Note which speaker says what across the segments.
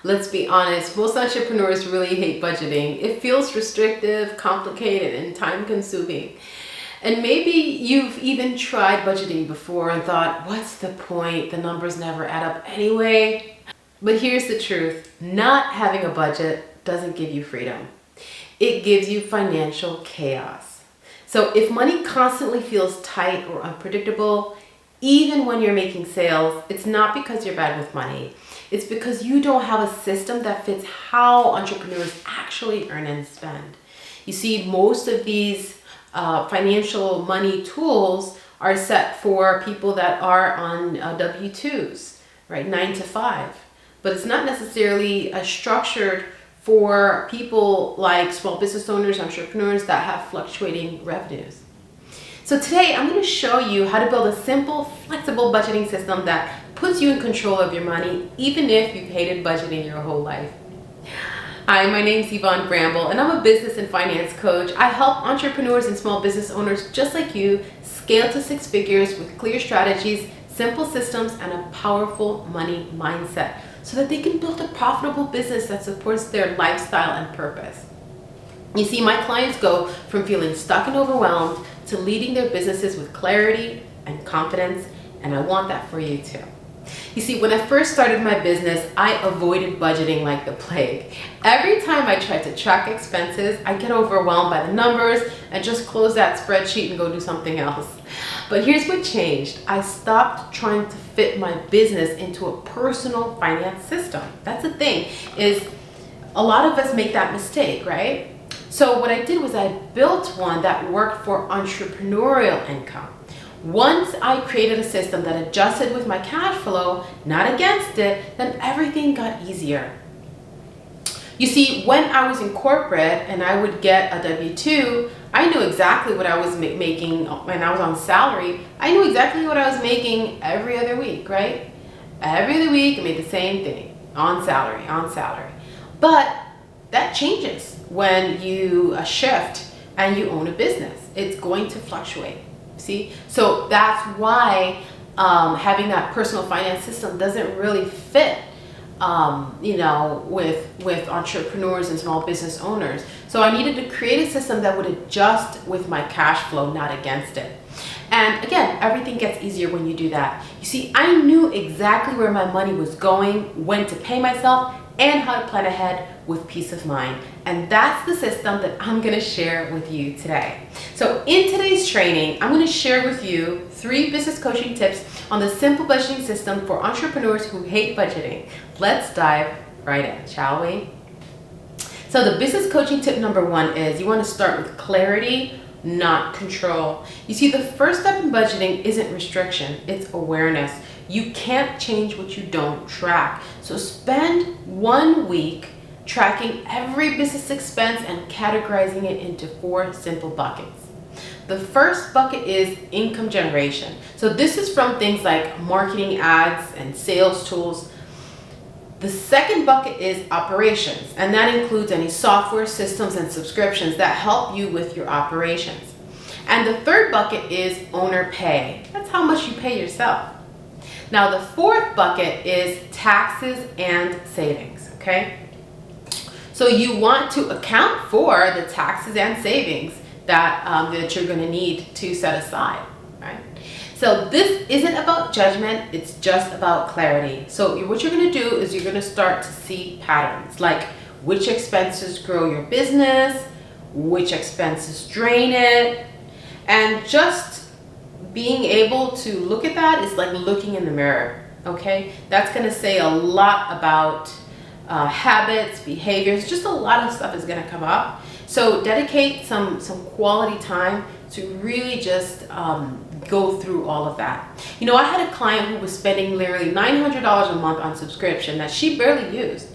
Speaker 1: Let's be honest, most entrepreneurs really hate budgeting. It feels restrictive, complicated, and time consuming. And maybe you've even tried budgeting before and thought, what's the point? The numbers never add up anyway. But here's the truth. Not having a budget doesn't give you freedom. It gives you financial chaos. So if money constantly feels tight or unpredictable, even when you're making sales, it's not because you're bad with money. It's because you don't have a system that fits how entrepreneurs actually earn and spend. You see, most of these financial money tools are set for people that are on W-2s, right? 9 to 5. But it's not necessarily structured for people like small business owners, entrepreneurs that have fluctuating revenues. So today I'm going to show you how to build a simple, flexible budgeting system that puts you in control of your money, even if you've hated budgeting your whole life. Hi, my name is Yvonne Bramble, and I'm a business and finance coach. I help entrepreneurs and small business owners just like you scale to 6 figures with clear strategies, simple systems, and a powerful money mindset so that they can build a profitable business that supports their lifestyle and purpose. You see, my clients go from feeling stuck and overwhelmed to leading their businesses with clarity and confidence, and I want that for you too. You see, when I first started my business, I avoided budgeting like the plague. Every time I tried to track expenses, I get overwhelmed by the numbers and just close that spreadsheet and go do something else. But here's what changed. I stopped trying to fit my business into a personal finance system. That's the thing, is a lot of us make that mistake, right? So what I did was I built one that worked for entrepreneurial income. Once I created a system that adjusted with my cash flow, not against it, then everything got easier. You see, when I was in corporate and I would get a W-2, I knew exactly what I was making when I was on salary. I knew exactly what I was making every other week, right? Every other week I made the same thing, on salary. But that changes when you shift and you own a business. It's going to fluctuate. See, so that's why having that personal finance system doesn't really fit, with entrepreneurs and small business owners. So I needed to create a system that would adjust with my cash flow, not against it. And again, everything gets easier when you do that. You see, I knew exactly where my money was going, when to pay myself, and how to plan ahead with peace of mind. And that's the system that I'm going to share with you today. So in today's training, I'm going to share with you 3 business coaching tips on the simple budgeting system for entrepreneurs who hate budgeting. Let's dive right in, shall we? So the business coaching tip number 1 is you want to start with clarity, not control. You see, the first step in budgeting isn't restriction, it's awareness. You can't change what you don't track. So spend 1 week tracking every business expense and categorizing it into 4 simple buckets. The first bucket is income generation. So this is from things like marketing ads and sales tools. The second bucket is operations, and that includes any software, systems, and subscriptions that help you with your operations. And the third bucket is owner pay. That's how much you pay yourself. Now the fourth bucket is taxes and savings, okay? So you want to account for the taxes and savings that you're gonna need to set aside, right? So this isn't about judgment, it's just about clarity. So what you're gonna do is you're gonna start to see patterns, like which expenses grow your business, which expenses drain it, and just being able to look at that is like looking in the mirror, okay? That's gonna say a lot about habits, behaviors, just a lot of stuff is gonna come up. So dedicate some quality time to really just go through all of that. You know, I had a client who was spending literally $900 a month on subscription that she barely used.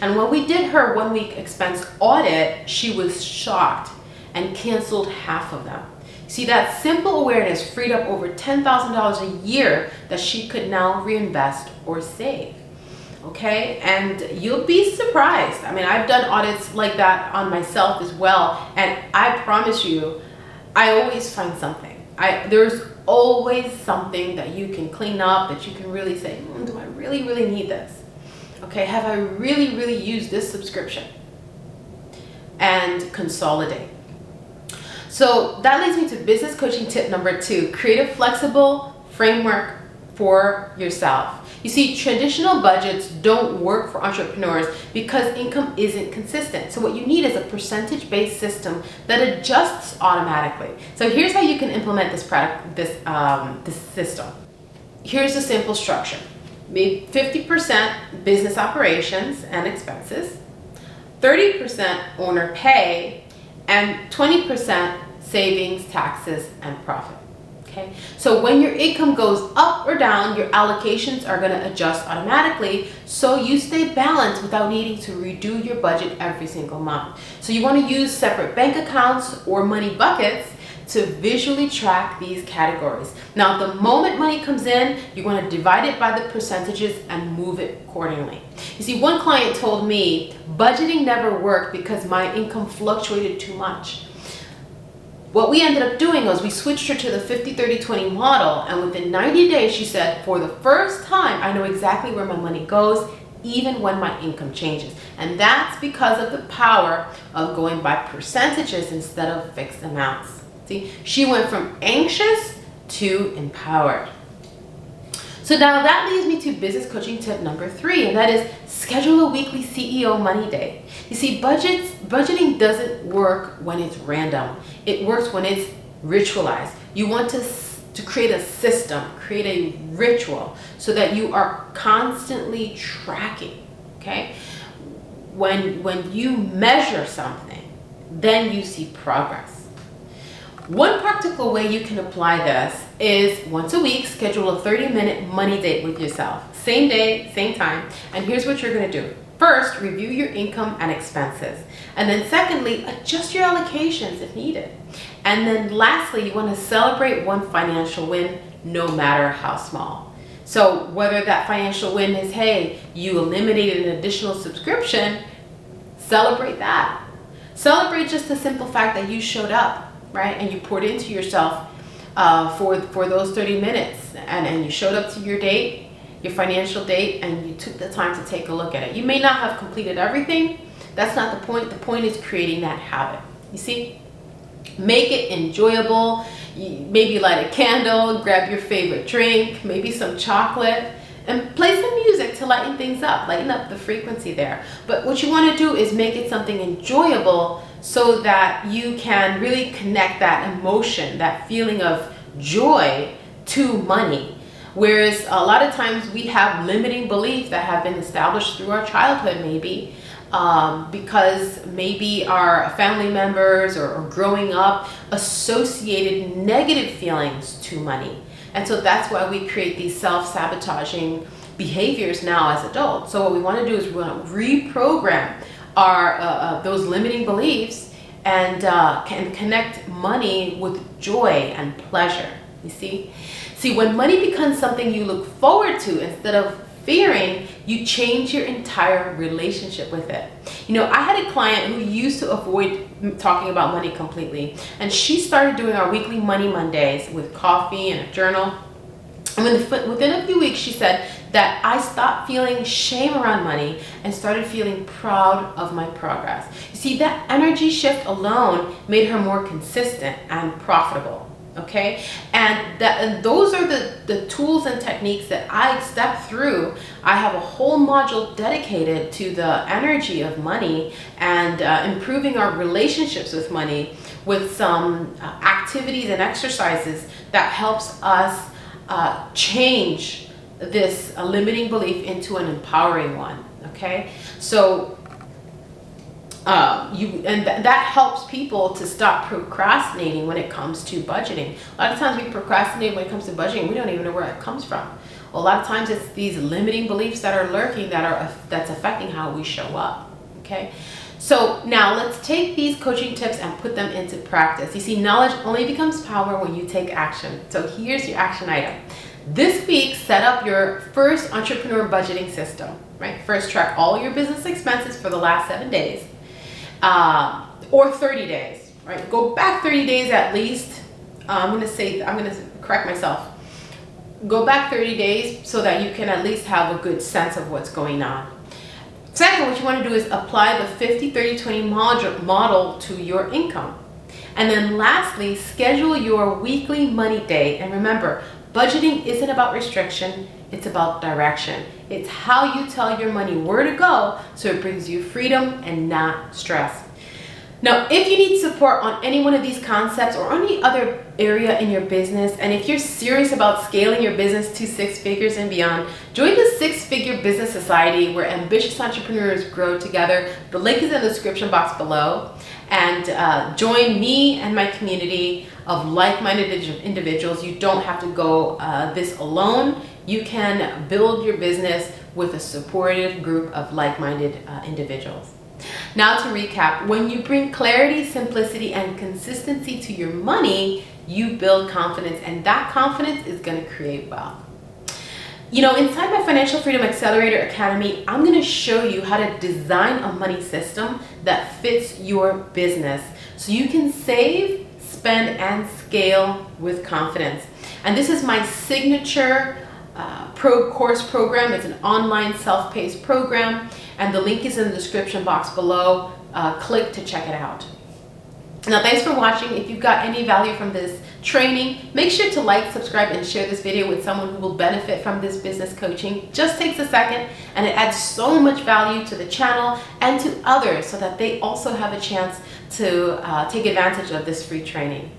Speaker 1: And when we did her 1 week expense audit, she was shocked and canceled half of them. See, that simple awareness freed up over $10,000 a year that she could now reinvest or save. Okay, and you'll be surprised. I mean, I've done audits like that on myself as well, and I promise you, I always find something. There's always something that you can clean up, that you can really say, do I really need this? Okay, have I really used this subscription? And consolidate. So that leads me to business coaching tip number 2. Create a flexible framework for yourself. You see, traditional budgets don't work for entrepreneurs because income isn't consistent. So what you need is a percentage-based system that adjusts automatically. So here's how you can implement this system. Here's a simple structure. Maybe 50% business operations and expenses, 30% owner pay, and 20% savings, taxes, and profit. Okay, so when your income goes up or down, your allocations are going to adjust automatically, so you stay balanced without needing to redo your budget every single month. So you want to use separate bank accounts or money buckets to visually track these categories. Now, the moment money comes in, you want to divide it by the percentages and move it accordingly. You see, one client told me budgeting never worked because my income fluctuated too much. What we ended up doing was we switched her to the 50-30-20 model, and within 90 days, she said, for the first time, I know exactly where my money goes, even when my income changes. And that's because of the power of going by percentages instead of fixed amounts. See, she went from anxious to empowered. So now that leads me to business coaching tip number 3, and that is schedule a weekly CEO money day. You see, budgeting doesn't work when it's random. It works when it's ritualized. You want to create a system, create a ritual so that you are constantly tracking, okay? When you measure something, then you see progress. One practical way you can apply this is once a week, schedule a 30-minute money date with yourself. Same day, same time. And here's what you're going to do. First, review your income and expenses. And then secondly, adjust your allocations if needed. And then lastly, you want to celebrate one financial win, no matter how small. So whether that financial win is, hey, you eliminated an additional subscription, celebrate that. Celebrate just the simple fact that you showed up, right? And you poured into yourself for those 30 minutes. And you showed up to your date, your financial date, and you took the time to take a look at it. You may not have completed everything. That's not the point. The point is creating that habit. You see? Make it enjoyable. Maybe light a candle, grab your favorite drink, maybe some chocolate, and play some music to lighten things up, lighten up the frequency there. But what you want to do is make it something enjoyable so that you can really connect that emotion, that feeling of joy to money. Whereas a lot of times we have limiting beliefs that have been established through our childhood, maybe because maybe our family members or growing up associated negative feelings to money. And so that's why we create these self-sabotaging behaviors now as adults. So what we want to do is we want to reprogram our those limiting beliefs and can connect money with joy and pleasure. You see? See, when money becomes something you look forward to instead of fearing, you change your entire relationship with it. You know, I had a client who used to avoid talking about money completely, and she started doing our weekly Money Mondays with coffee and a journal. And within a few weeks, she said that I stopped feeling shame around money and started feeling proud of my progress. You see, that energy shift alone made her more consistent and profitable. Okay, and those are the tools and techniques that I step through. I have a whole module dedicated to the energy of money and improving our relationships with money with some activities and exercises that helps us change this limiting belief into an empowering one. Okay, so that helps people to stop procrastinating when it comes to budgeting. A lot of times we procrastinate when it comes to budgeting. We don't even know where it comes from. A lot of times it's these limiting beliefs that are lurking that's affecting how we show up. Okay, so now let's take these coaching tips and put them into practice. You see, knowledge only becomes power when you take action. So here's your action item. This week, set up your first entrepreneur budgeting system. Right, first track all your business expenses for the last 7 days. Or 30 days, right? Go back 30 days at least. I'm going to correct myself. Go back 30 days so that you can at least have a good sense of what's going on. Second, what you want to do is apply the 50-30-20 model to your income. And then lastly, schedule your weekly money day. And remember, budgeting isn't about restriction, it's about direction. It's how you tell your money where to go so it brings you freedom and not stress. Now, if you need support on any one of these concepts or any other area in your business, and if you're serious about scaling your business to 6 figures and beyond, join the 6-Figure Business Society where ambitious entrepreneurs grow together. The link is in the description box below. And join me and my community of like-minded individuals. You don't have to go this alone. You can build your business with a supportive group of like-minded individuals. Now to recap, when you bring clarity, simplicity, and consistency to your money, you build confidence, and that confidence is going to create wealth. You know, inside my Financial Freedom Accelerator Academy, I'm going to show you how to design a money system that fits your business so you can save, spend, and scale with confidence. And this is my signature course program. It's an online self-paced program, and the link is in the description box below. Click to check it out. Now, thanks for watching. If you've got any value from this training, make sure to like, subscribe, and share this video with someone who will benefit from this business coaching. Just takes a second, and it adds so much value to the channel and to others so that they also have a chance to take advantage of this free training.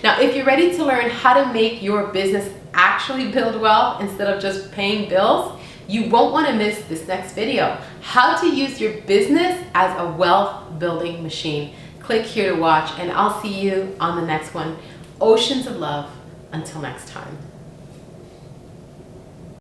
Speaker 1: Now, if you're ready to learn how to make your business actually build wealth instead of just paying bills, you won't want to miss this next video, how to use your business as a wealth building machine. Click here to watch, and I'll see you on the next one. Oceans of love. Until next time.